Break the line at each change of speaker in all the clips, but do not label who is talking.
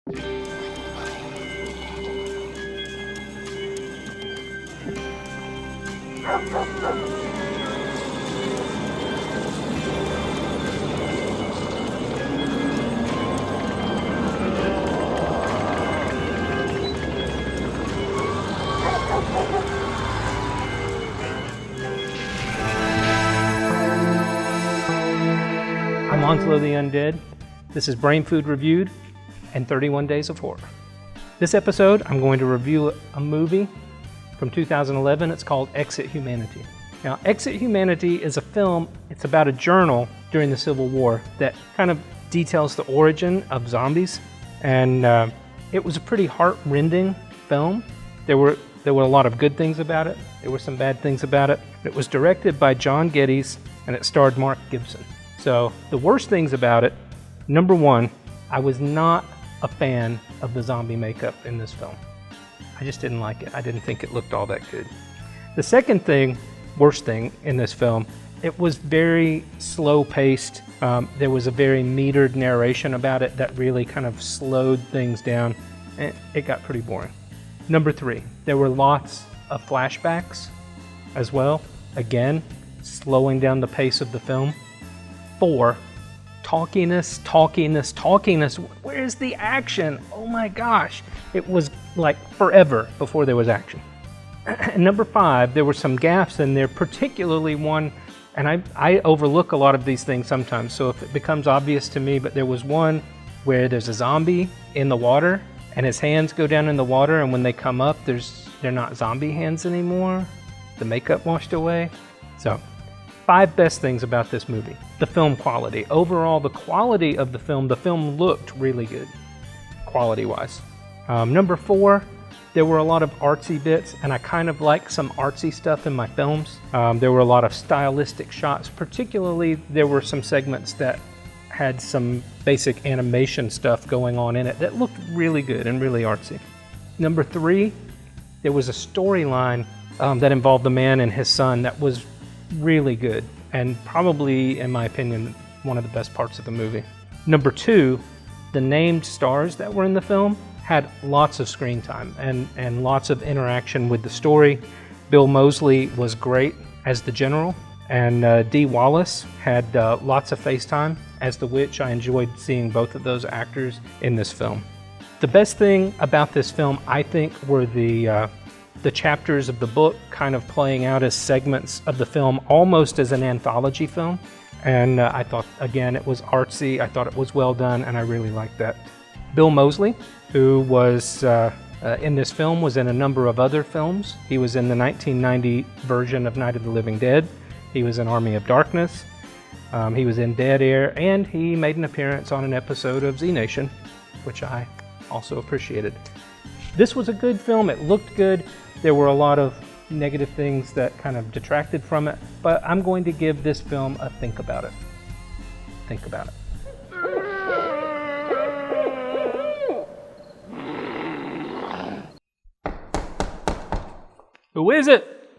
I'm Onslow the Undead. This is Brainfood Reviewed and 31 Days of Horror. This episode, I'm going to review a movie from 2011. It's called Exit Humanity. Now, Exit Humanity is a film. It's about a journal during the Civil War that kind of details the origin of zombies. And it was a pretty heart-rending film. There were a lot of good things about it. There were some bad things about it. It was directed by John Geddes, and it starred Mark Gibson. So the worst things about it, number one, I was not a fan of the zombie makeup in this film. I just didn't like it. I didn't think it looked all that good. The second thing, worst thing in this film, it was very slow-paced. There was a very metered narration about it that really kind of slowed things down, and it got pretty boring. Number three, there were lots of flashbacks as well. Again, slowing down the pace of the film. 4, talkiness. Where's the action? Oh my gosh. It was like forever before there was action. And number 5, there were some gaffes in there, particularly one, and I overlook a lot of these things sometimes, so if it becomes obvious to me, but there was one where there's a zombie in the water, and his hands go down in the water, and when they come up, they're not zombie hands anymore. The makeup washed away. So, 5 best things about this movie. The film quality. Overall, the quality of the film looked really good, quality-wise. Number 4, there were a lot of artsy bits, and I kind of like some artsy stuff in my films. There were a lot of stylistic shots. Particularly, there were some segments that had some basic animation stuff going on in it that looked really good and really artsy. Number 3, there was a storyline that involved the man and his son that was really good, and probably, in my opinion, one of the best parts of the movie. Number 2, the named stars that were in the film had lots of screen time and lots of interaction with the story. Bill Moseley was great as the general, and Dee Wallace had lots of face time as the witch. I enjoyed seeing both of those actors in this film. The best thing about this film, I think, were the chapters of the book kind of playing out as segments of the film, almost as an anthology film. And I thought, again, it was artsy. I thought it was well done, and I really liked that. Bill Moseley, who was in this film, was in a number of other films. He was in the 1990 version of Night of the Living Dead. He was in Army of Darkness. He was in Dead Air, and he made an appearance on an episode of Z Nation, which I also appreciated. This was a good film. It looked good. There were a lot of negative things that kind of detracted from it, but I'm going to give this film a think about it. Think about it. Who is it?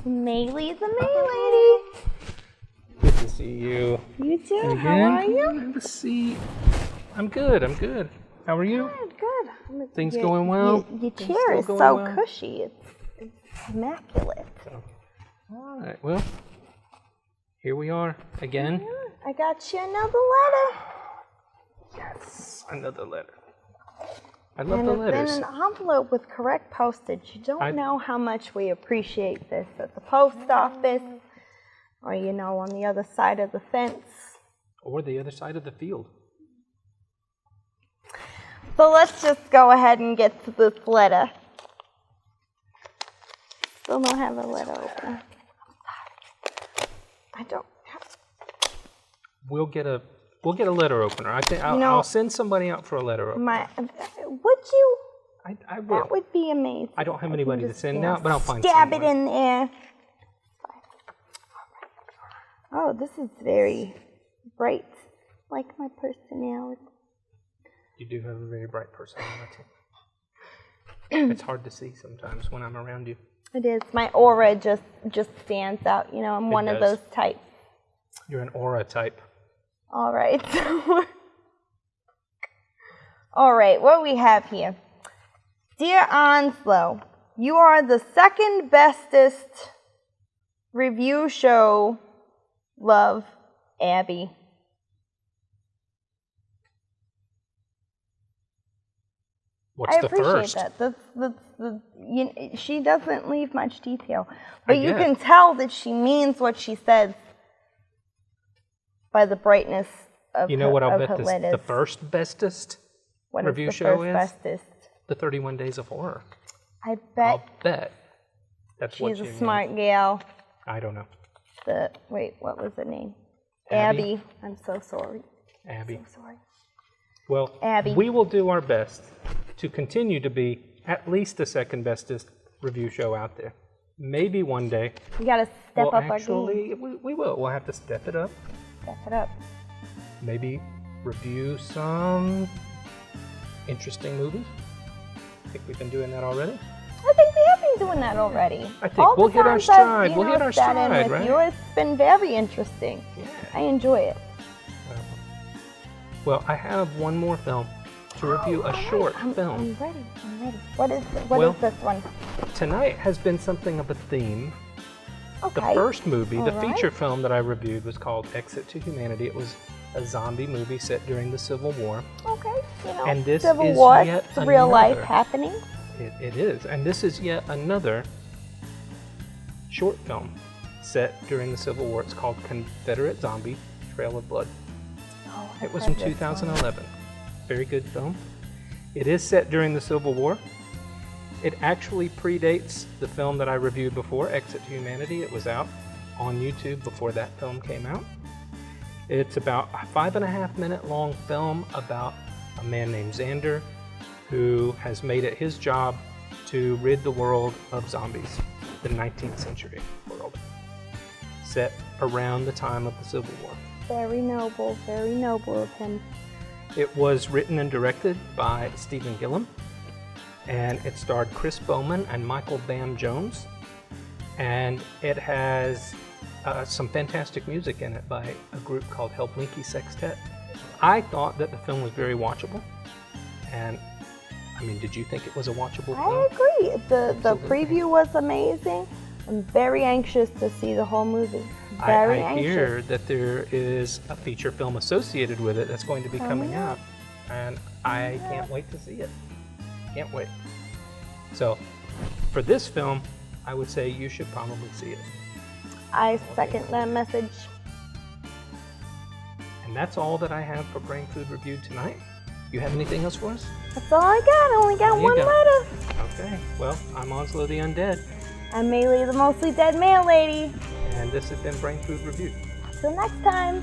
Maylee the May Lady.
Good to see you.
You too.
Again?
How are you?
Have a seat. I'm good. How are you?
Good.
Things going well?
Your chair is so well? Cushy. It's immaculate.
All right. Well, here we are again.
Yeah, I got you another letter.
Yes, another letter. I love the letters.
And it's in an envelope with correct postage. You don't know how much we appreciate this at the post office, or on the other side of the fence.
Or the other side of the field.
So let's just go ahead and get to this letter. Still don't have a letter opener. I don't have.
We'll get a letter opener. I think I'll send somebody out for a letter opener.
Would you?
I will.
That would be amazing.
I don't have anybody to send out, but I'll find
someone.
someone.
Stab it in there. Oh, this is very bright, like my personality.
You do have a very bright personality. It's hard to see sometimes when I'm around you.
It is. My aura just stands out. I'm one of those types. You're
an aura type.
All right. All right, what we have here. Dear Onslow, you are the second bestest review show. Love, Abby.
What's the first?
I appreciate that. She doesn't leave much detail, but you can tell that she means what she says by the brightness of
You know what I'll bet
her letters.
the first bestest
What
review
is the
show
first
is?
bestest?
The 31 Days of Horror.
I bet
I'll bet that's what
she's
she
a
means.
smart gal.
I don't know.
Wait, what was the name?
Abby?
I'm so sorry.
Abby.
I'm so sorry.
Well,
Abby.
we will do our best to continue to be at least the second bestest review show out there. Maybe one day.
We gotta step up our game.
Actually, we will. We'll have to step it up.
Step it up.
Maybe review some interesting movies. I think we've been doing that already.
I think we have been doing that already.
I think we'll hit our stride. We'll hit our stride, right?
It's been very interesting.
Yeah.
I enjoy it.
Well, I have one more film to review, a short film.
I'm ready. What is this one?
Tonight has been something of a theme.
Okay.
The first movie, the
All right.
feature film that I reviewed was called Exit to Humanity. It was a zombie movie set during the Civil War.
Okay.
And this
Civil
is
War,
yet
it's real life
another-
happening.
It is. And this is yet another short film set during the Civil War. It's called Confederate Zombie, Trail of Blood.
Oh,
It was from 2011. Very good film. It is set during the Civil War. It actually predates the film that I reviewed before, Exit to Humanity. It was out on YouTube before that film came out. It's about a 5.5 minute long film about a man named Xander who has made it his job to rid the world of zombies, the 19th century world, set around the time of the Civil War.
Very noble of him.
It was written and directed by Stephen Gillum, and it starred Chris Bowman and Michael Bam Jones, and it has some fantastic music in it by a group called Helblinky Sextet. I thought that the film was very watchable, and I mean, did you think it was a watchable film?
I agree. The preview was amazing. I'm very anxious to see the whole movie. Very
I
anxious.
hear that there is a feature film associated with it that's going to be coming out, and I can't wait to see it. Can't wait. So, for this film, I would say you should probably see it.
I second that message.
And that's all that I have for Brain Food Review tonight. You have anything else for us?
That's all I got. I only got one letter.
Okay. Well, I'm Onslow the Undead.
I'm Maylee, the mostly dead mail lady.
And this has been Brain Food Review.
Till next time.